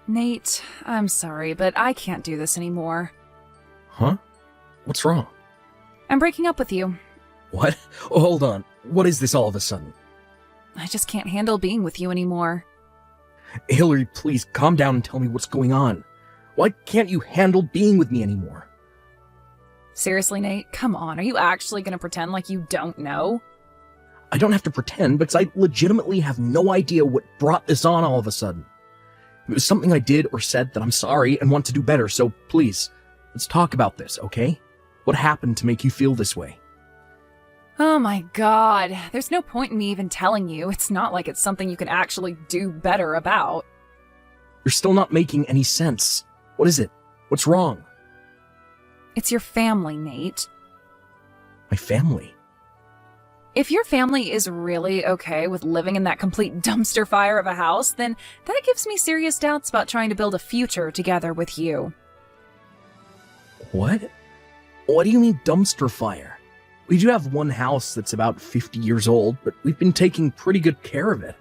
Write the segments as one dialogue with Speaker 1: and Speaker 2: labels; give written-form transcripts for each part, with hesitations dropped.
Speaker 1: Nate, I'm sorry, but I can't do this anymore.
Speaker 2: Huh? What's wrong?
Speaker 1: I'm breaking up with you.
Speaker 2: What? Oh, hold on. What is this all of a sudden?
Speaker 1: I just can't handle being with you anymore.
Speaker 2: Hillary, please calm down and tell me what's going on. Why can't you handle being with me anymore?
Speaker 1: Seriously, Nate, come on. Are you actually going to pretend like you don't know?
Speaker 2: I don't have to pretend because I legitimately have no idea what brought this on all of a sudden. If it was something I did or said, then I'm sorry and want to do better, so please, let's talk about this, okay? What happened to make you feel this way?
Speaker 1: Oh my god, there's no point in me even telling you. It's not like it's something you can actually do better about.
Speaker 2: You're still not making any sense. What is it? What's wrong?
Speaker 1: It's your family, Nate.
Speaker 2: My family?
Speaker 1: If your family is really okay with living in that complete dumpster fire of a house, then that gives me serious doubts about trying to build a future together with you.
Speaker 2: What? What do you mean dumpster fire? We do have one house that's about 50 years old, but we've been taking pretty good care of it.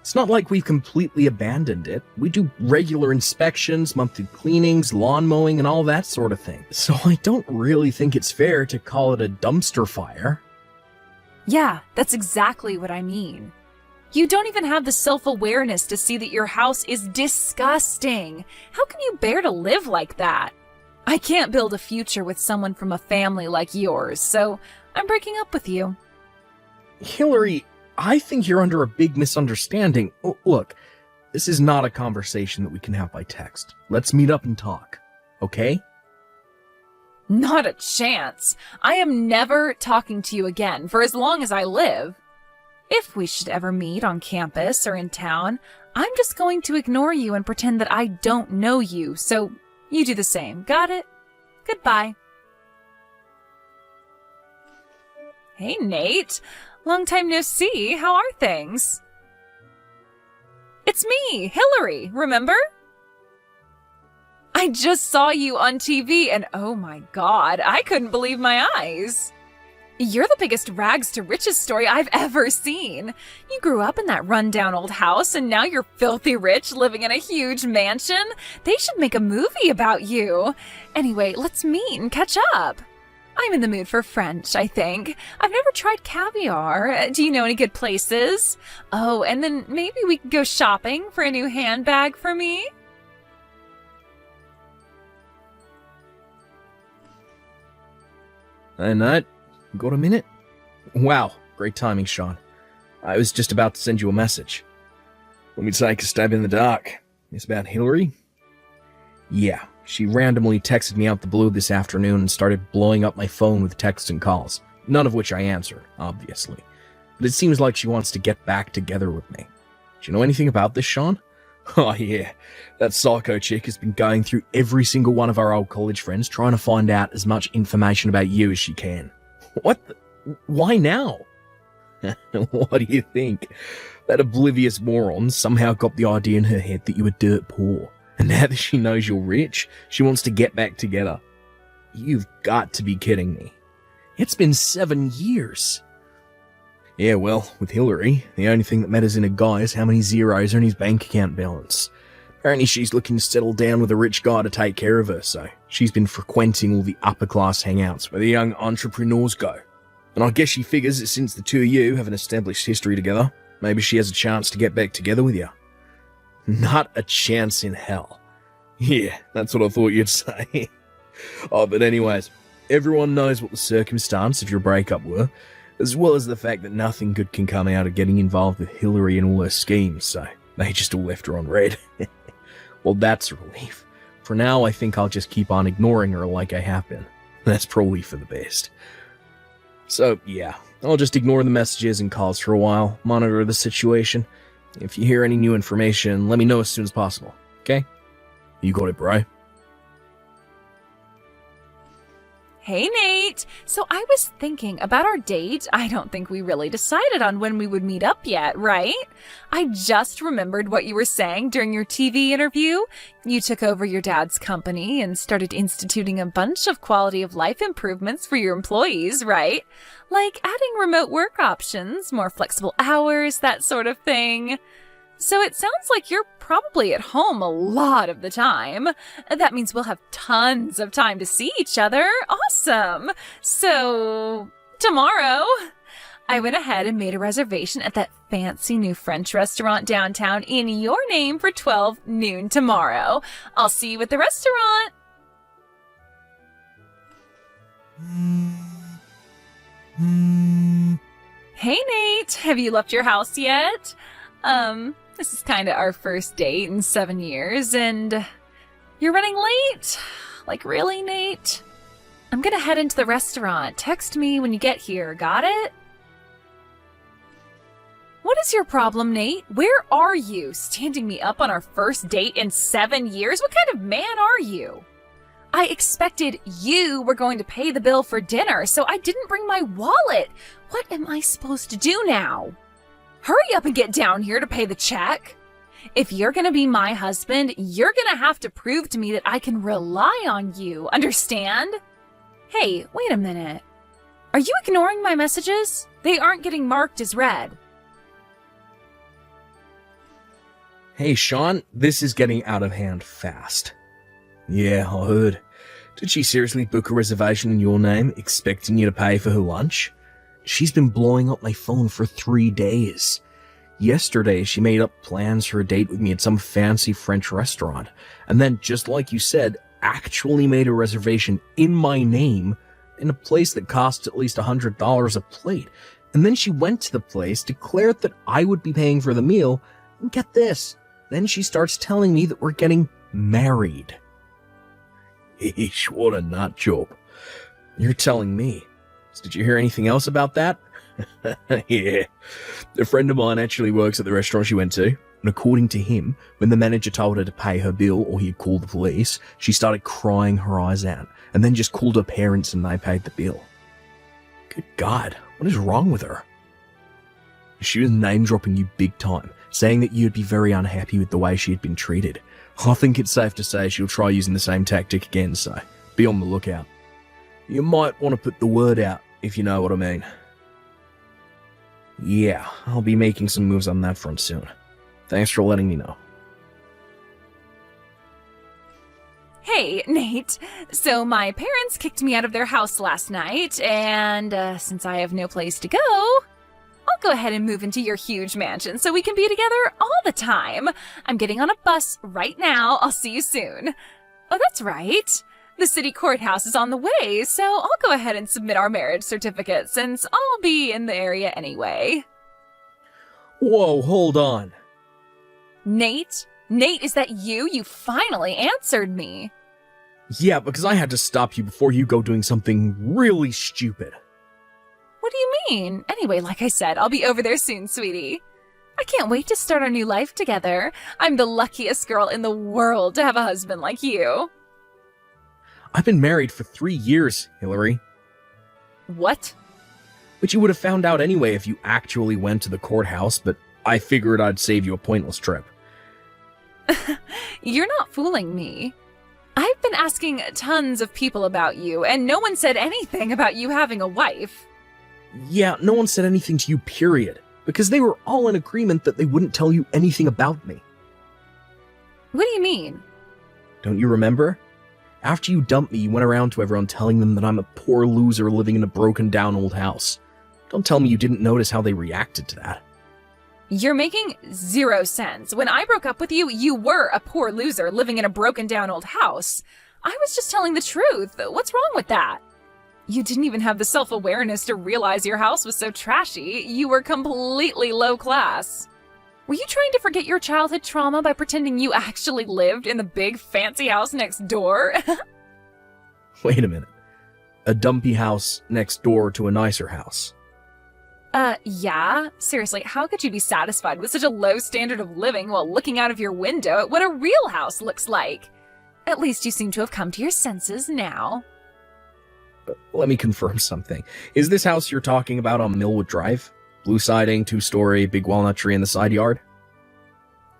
Speaker 2: It's not like we've completely abandoned it. We do regular inspections, monthly cleanings, lawn mowing, and all that sort of thing. So I don't really think it's fair to call it a dumpster fire.
Speaker 1: Yeah, that's exactly what I mean. You don't even have the self-awareness to see that your house is disgusting. How can you bear to live like that? I can't build a future with someone from a family like yours, so I'm breaking up with you.
Speaker 2: Hillary, I think you're under a big misunderstanding. Look, this is not a conversation that we can have by text. Let's meet up and talk, okay?
Speaker 1: Not a chance. I am never talking to you again for as long as I live. If we should ever meet on campus or in town, I'm just going to ignore you and pretend that I don't know you, so you do the same. Got it? Goodbye. Hey, Nate. Long time no see. How are things? It's me, Hillary, remember? I just saw you on TV and oh my god, I couldn't believe my eyes. You're the biggest rags to riches story I've ever seen. You grew up in that rundown old house and now you're filthy rich living in a huge mansion. They should make a movie about you. Anyway, let's meet and catch up. I'm in the mood for French, I think. I've never tried caviar. Do you know any good places? Oh, and then maybe we could go shopping for a new handbag for me?
Speaker 2: Hey, Nat. Got a minute? Wow, great timing, Sean. I was just about to send you a message. Want me to take a stab in the dark? It's about Hillary? Yeah, she randomly texted me out the blue this afternoon and started blowing up my phone with texts and calls, none of which I answered, obviously. But it seems like she wants to get back together with me. Do you know anything about this, Sean? Oh yeah, that psycho chick has been going through every single one of our old college friends trying to find out as much information about you as she can. What the? Why now? What do you think? That oblivious moron somehow got the idea in her head that you were dirt poor. And now that she knows you're rich, she wants to get back together. You've got to be kidding me. It's been 7 years. Yeah, well, with Hillary, the only thing that matters in a guy is how many zeros are in his bank account balance. Apparently she's looking to settle down with a rich guy to take care of her, so she's been frequenting all the upper-class hangouts where the young entrepreneurs go. And I guess she figures that since the two of you have an established history together, maybe she has a chance to get back together with you. Not a chance in hell. Yeah, that's what I thought you'd say. Oh, but anyways, everyone knows what the circumstance of your breakup were, as well as the fact that nothing good can come out of getting involved with Hillary and all her schemes, so they just all left her on red. Well, that's a relief. For now, I think I'll just keep on ignoring her like I have been. That's probably for the best. So, yeah, I'll just ignore the messages and calls for a while, monitor the situation. If you hear any new information, let me know as soon as possible, okay? You got it, bro.
Speaker 1: Hey, Nate. So I was thinking about our date. I don't think we really decided on when we would meet up yet, right? I just remembered what you were saying during your TV interview. You took over your dad's company and started instituting a bunch of quality of life improvements for your employees, right? Like adding remote work options, more flexible hours, that sort of thing. So it sounds like you're probably at home a lot of the time. That means we'll have tons of time to see each other. Awesome. So, tomorrow, I went ahead and made a reservation at that fancy new French restaurant downtown in your name for 12 noon tomorrow. I'll see you at the restaurant. Hey, Nate. Have you left your house yet? This is kind of our first date in 7 years, and you're running late? Like, really, Nate? I'm gonna head into the restaurant. Text me when you get here, got it? What is your problem, Nate? Where are you? Standing me up on our first date in 7 years? What kind of man are you? I expected you were going to pay the bill for dinner, so I didn't bring my wallet. What am I supposed to do now? Hurry up and get down here to pay the check. If you're gonna be my husband, you're gonna have to prove to me that I can rely on you, understand? Hey, wait a minute. Are you ignoring my messages? They aren't getting marked as read.
Speaker 2: Hey, Sean, this is getting out of hand fast. Yeah, I heard. Did she seriously book a reservation in your name, expecting you to pay for her lunch? She's been blowing up my phone for 3 days. Yesterday, she made up plans for a date with me at some fancy French restaurant, and then, just like you said, actually made a reservation in my name in a place that costs at least $100 a plate. And then she went to the place, declared that I would be paying for the meal, and get this, then she starts telling me that we're getting married. Eesh, what a nut job. You're telling me. Did you hear anything else about that? Yeah. A friend of mine actually works at the restaurant she went to, and according to him, when the manager told her to pay her bill or he'd call the police, she started crying her eyes out, and then just called her parents and they paid the bill. Good God, what is wrong with her? She was name-dropping you big time, saying that you'd be very unhappy with the way she had been treated. I think it's safe to say she'll try using the same tactic again, so be on the lookout. You might want to put the word out, if you know what I mean. Yeah, I'll be making some moves on that front soon. Thanks for letting me know.
Speaker 1: Hey, Nate. So my parents kicked me out of their house last night, and since I have no place to go, I'll go ahead and move into your huge mansion so we can be together all the time. I'm getting on a bus right now. I'll see you soon. Oh, that's right. The city courthouse is on the way, so I'll go ahead and submit our marriage certificate since I'll be in the area anyway.
Speaker 2: Whoa, hold on.
Speaker 1: Nate? Nate, is that you? You finally answered me.
Speaker 2: Yeah, because I had to stop you before you go doing something really stupid.
Speaker 1: What do you mean? Anyway, like I said, I'll be over there soon, sweetie. I can't wait to start our new life together. I'm the luckiest girl in the world to have a husband like you.
Speaker 2: I've been married for 3 years, Hillary.
Speaker 1: What?
Speaker 2: But you would have found out anyway if you actually went to the courthouse, but I figured I'd save you a pointless trip.
Speaker 1: You're not fooling me. I've been asking tons of people about you, and no one said anything about you having a wife.
Speaker 2: Yeah, no one said anything to you, period, because they were all in agreement that they wouldn't tell you anything about me.
Speaker 1: What do you mean?
Speaker 2: Don't you remember? After you dumped me, you went around to everyone telling them that I'm a poor loser living in a broken-down old house. Don't tell me you didn't notice how they reacted to that.
Speaker 1: You're making zero sense. When I broke up with you, you were a poor loser living in a broken-down old house. I was just telling the truth. What's wrong with that? You didn't even have the self-awareness to realize your house was so trashy. You were completely low class. Were you trying to forget your childhood trauma by pretending you actually lived in the big fancy house next door?
Speaker 2: Wait a minute. A dumpy house next door to a nicer house.
Speaker 1: Yeah? Seriously, how could you be satisfied with such a low standard of living while looking out of your window at what a real house looks like? At least you seem to have come to your senses now.
Speaker 2: Let me confirm something. Is this house you're talking about on Millwood Drive? Blue siding, 2-story, big walnut tree in the side yard?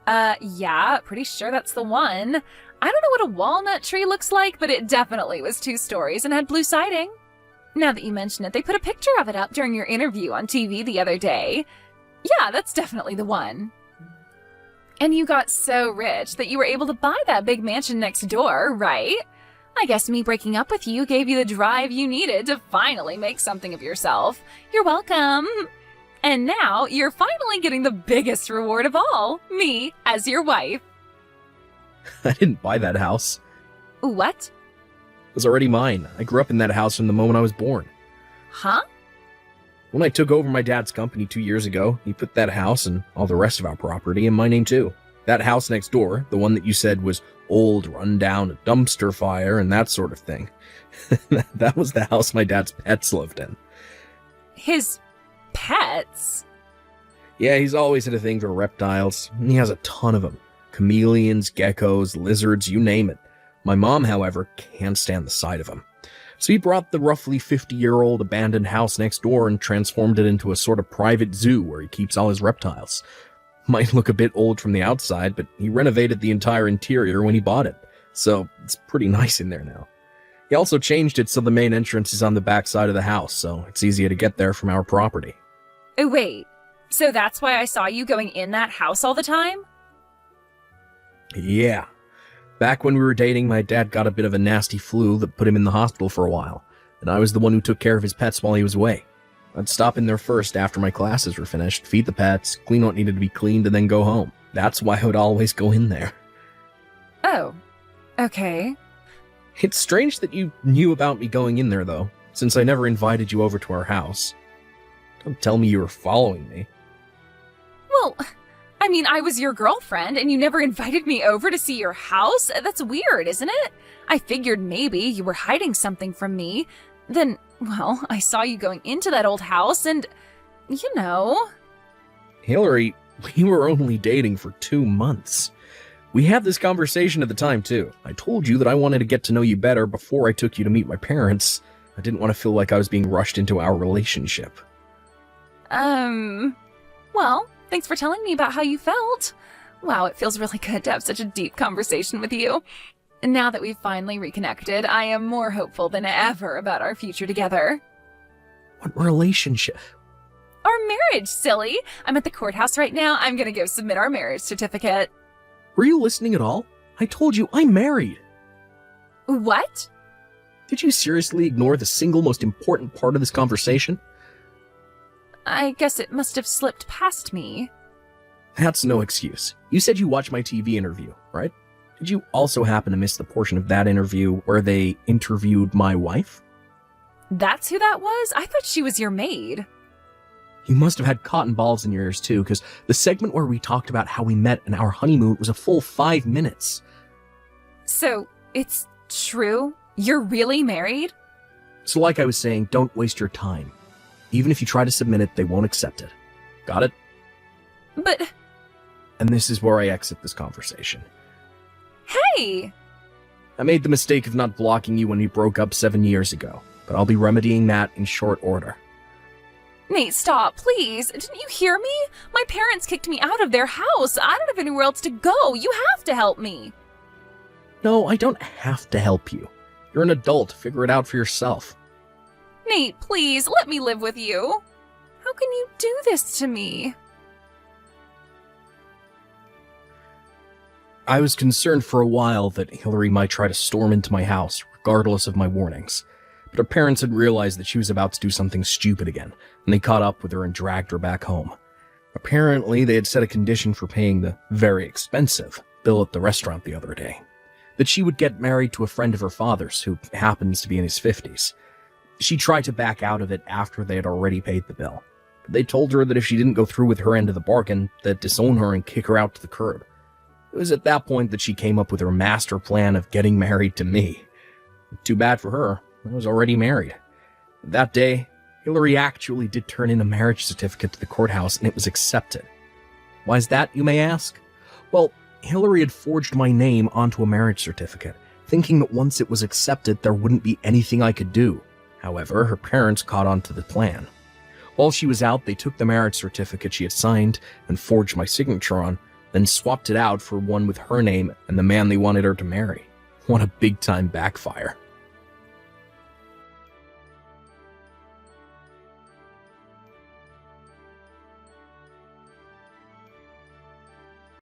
Speaker 1: Yeah, pretty sure that's the one. I don't know what a walnut tree looks like, but it definitely was 2 stories and had blue siding. Now that you mention it, they put a picture of it up during your interview on TV the other day. Yeah, that's definitely the one. And you got so rich that you were able to buy that big mansion next door, right? I guess me breaking up with you gave you the drive you needed to finally make something of yourself. You're welcome. And now you're finally getting the biggest reward of all, me as your wife.
Speaker 2: I didn't buy that house.
Speaker 1: What?
Speaker 2: It was already mine. I grew up in that house from the moment I was born.
Speaker 1: Huh?
Speaker 2: When I took over my dad's company 2 years ago, he put that house and all the rest of our property in my name too. That house next door, the one that you said was old, run down, a dumpster fire, and that sort of thing. That was the house my dad's pets lived in.
Speaker 1: His pets?
Speaker 2: Yeah, he's always had a thing for reptiles. He has a ton of them. Chameleons, geckos, lizards, you name it. My mom, however, can't stand the sight of them. So he brought the roughly 50-year-old abandoned house next door and transformed it into a sort of private zoo where he keeps all his reptiles. Might look a bit old from the outside, but he renovated the entire interior when he bought it. So it's pretty nice in there now. He also changed it so the main entrance is on the back side of the house, so it's easier to get there from our property.
Speaker 1: Oh, wait. So that's why I saw you going in that house all the time?
Speaker 2: Yeah. Back when we were dating, my dad got a bit of a nasty flu that put him in the hospital for a while, and I was the one who took care of his pets while he was away. I'd stop in there first after my classes were finished, feed the pets, clean what needed to be cleaned, and then go home. That's why I would always go in there.
Speaker 1: Oh, okay.
Speaker 2: It's strange that you knew about me going in there, though, since I never invited you over to our house. Don't tell me you were following me.
Speaker 1: Well, I mean, I was your girlfriend, and you never invited me over to see your house? That's weird, isn't it? I figured maybe you were hiding something from me. Then, well, I saw you going into that old house, and, you know...
Speaker 2: Hillary, we were only dating for 2 months. We had this conversation at the time, too. I told you that I wanted to get to know you better before I took you to meet my parents. I didn't want to feel like I was being rushed into our relationship.
Speaker 1: Well, thanks for telling me about how you felt. Wow, it feels really good to have such a deep conversation with you. And now that we've finally reconnected, I am more hopeful than ever about our future together.
Speaker 2: What relationship?
Speaker 1: Our marriage, silly! I'm at the courthouse right now. I'm gonna go submit our marriage certificate.
Speaker 2: Were you listening at all? I told you I'm married.
Speaker 1: What?
Speaker 2: Did you seriously ignore the single most important part of this conversation?
Speaker 1: I guess it must have slipped past me.
Speaker 2: That's no excuse. You said you watched my TV interview, right? Did you also happen to miss the portion of that interview where they interviewed my wife?
Speaker 1: That's who that was? I thought she was your maid.
Speaker 2: You must have had cotton balls in your ears too, because the segment where we talked about how we met and our honeymoon was a full 5 minutes.
Speaker 1: So, it's true? You're really married?
Speaker 2: So like I was saying, don't waste your time. Even if you try to submit it, they won't accept it. Got it?
Speaker 1: But...
Speaker 2: And this is where I exit this conversation.
Speaker 1: Hey!
Speaker 2: I made the mistake of not blocking you when we broke up 7 years ago, but I'll be remedying that in short order.
Speaker 1: Nate, stop, please. Didn't you hear me? My parents kicked me out of their house. I don't have anywhere else to go. You have to help me.
Speaker 2: No, I don't have to help you. You're an adult. Figure it out for yourself.
Speaker 1: Nate, please, let me live with you. How can you do this to me?
Speaker 2: I was concerned for a while that Hillary might try to storm into my house, regardless of my warnings. But her parents had realized that she was about to do something stupid again, and they caught up with her and dragged her back home. Apparently, they had set a condition for paying the very expensive bill at the restaurant the other day. That she would get married to a friend of her father's, who happens to be in his 50s. She tried to back out of it after they had already paid the bill. But they told her that if she didn't go through with her end of the bargain, they'd disown her and kick her out to the curb. It was at that point that she came up with her master plan of getting married to me. Too bad for her. I was already married. That day, Hillary actually did turn in a marriage certificate to the courthouse, and it was accepted. Why is that, you may ask? Well, Hillary had forged my name onto a marriage certificate, thinking that once it was accepted, there wouldn't be anything I could do. However, her parents caught on to the plan. While she was out, they took the marriage certificate she had signed and forged my signature on, then swapped it out for one with her name and the man they wanted her to marry. What a big-time backfire.